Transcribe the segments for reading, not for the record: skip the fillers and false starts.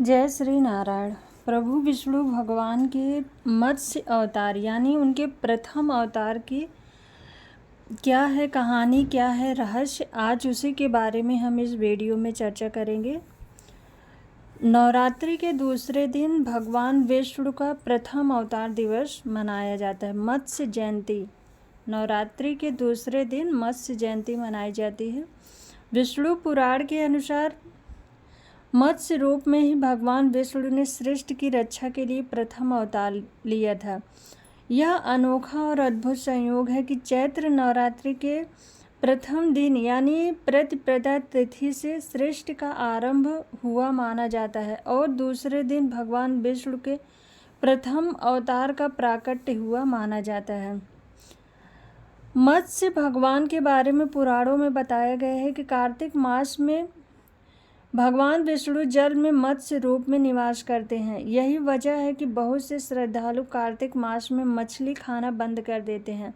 जय श्री नारायण। प्रभु विष्णु भगवान के मत्स्य अवतार यानी उनके प्रथम अवतार की क्या है कहानी, क्या है रहस्य, आज उसी के बारे में हम इस वीडियो में चर्चा करेंगे। नवरात्रि के दूसरे दिन भगवान विष्णु का प्रथम अवतार दिवस मनाया जाता है, मत्स्य जयंती। नवरात्रि के दूसरे दिन मत्स्य जयंती मनाई जाती है। विष्णु पुराण के अनुसार मत्स्य रूप में ही भगवान विष्णु ने सृष्टि की रक्षा के लिए प्रथम अवतार लिया था। यह अनोखा और अद्भुत संयोग है कि चैत्र नवरात्रि के प्रथम दिन यानी प्रतिपदा तिथि से सृष्टि का आरंभ हुआ माना जाता है और दूसरे दिन भगवान विष्णु के प्रथम अवतार का प्राकट्य हुआ माना जाता है। मत्स्य भगवान के बारे में पुराणों में बताया गया है कि कार्तिक मास में भगवान विष्णु जल में मत्स्य रूप में निवास करते हैं। यही वजह है कि बहुत से श्रद्धालु कार्तिक मास में मछली खाना बंद कर देते हैं।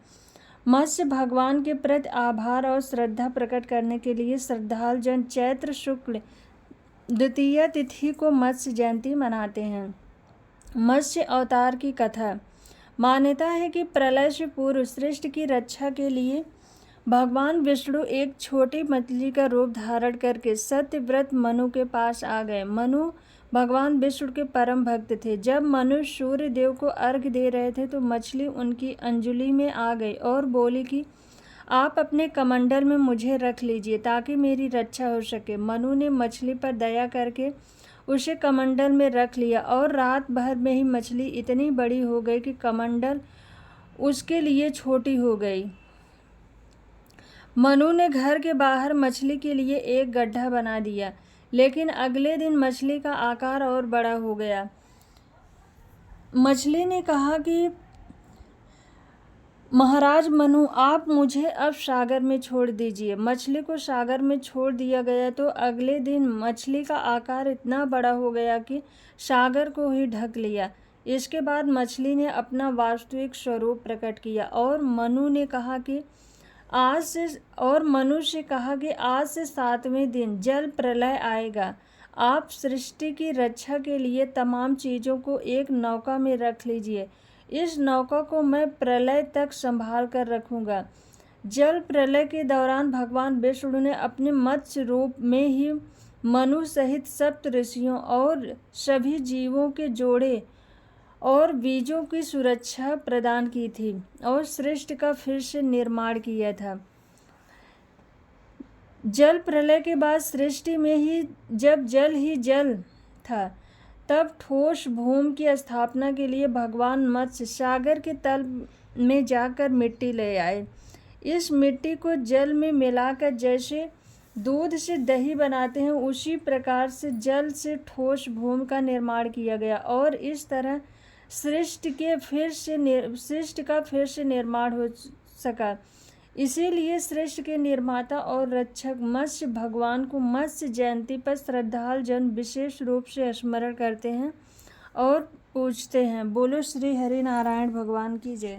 मत्स्य भगवान के प्रति आभार और श्रद्धा प्रकट करने के लिए श्रद्धालु जन चैत्र शुक्ल द्वितीया तिथि को मत्स्य जयंती मनाते हैं। मत्स्य अवतार की कथा। मान्यता है कि प्रलय से पूर्व सृष्टि की रक्षा के लिए भगवान विष्णु एक छोटी मछली का रूप धारण करके सत्यव्रत मनु के पास आ गए। मनु भगवान विष्णु के परम भक्त थे। जब मनु सूर्य देव को अर्घ्य दे रहे थे तो मछली उनकी अंजुलि में आ गई और बोली कि आप अपने कमंडल में मुझे रख लीजिए ताकि मेरी रक्षा हो सके। मनु ने मछली पर दया करके उसे कमंडल में रख लिया और रात भर में ही मछली इतनी बड़ी हो गई कि कमंडल उसके लिए छोटी हो गई। मनु ने घर के बाहर मछली के लिए एक गड्ढा बना दिया, लेकिन अगले दिन मछली का आकार और बड़ा हो गया। मछली ने कहा कि महाराज मनु, आप मुझे अब सागर में छोड़ दीजिए। मछली को सागर में छोड़ दिया गया तो अगले दिन मछली का आकार इतना बड़ा हो गया कि सागर को ही ढक लिया। इसके बाद मछली ने अपना वास्तविक स्वरूप प्रकट किया और मनु से कहा कि आज से 7वें दिन जल प्रलय आएगा। आप सृष्टि की रक्षा के लिए तमाम चीज़ों को एक नौका में रख लीजिए। इस नौका को मैं प्रलय तक संभाल कर रखूँगा। जल प्रलय के दौरान भगवान विष्णु ने अपने मत्स्य रूप में ही मनु सहित सप्त ऋषियों और सभी जीवों के जोड़े और बीजों की सुरक्षा प्रदान की थी और सृष्टि का फिर से निर्माण किया था। जल प्रलय के बाद सृष्टि में ही जब जल ही जल था, तब ठोस भूमि की स्थापना के लिए भगवान मत्स्य सागर के तल में जाकर मिट्टी ले आए। इस मिट्टी को जल में मिलाकर जैसे दूध से दही बनाते हैं, उसी प्रकार से जल से ठोस भूमि का निर्माण किया गया और इस तरह सृष्टि का फिर से निर्माण हो सका। इसीलिए सृष्टि के निर्माता और रक्षक मत्स्य भगवान को मत्स्य जयंती पर श्रद्धालु जन विशेष रूप से स्मरण करते हैं और पूजते हैं। बोलो श्री हरि नारायण भगवान की जय।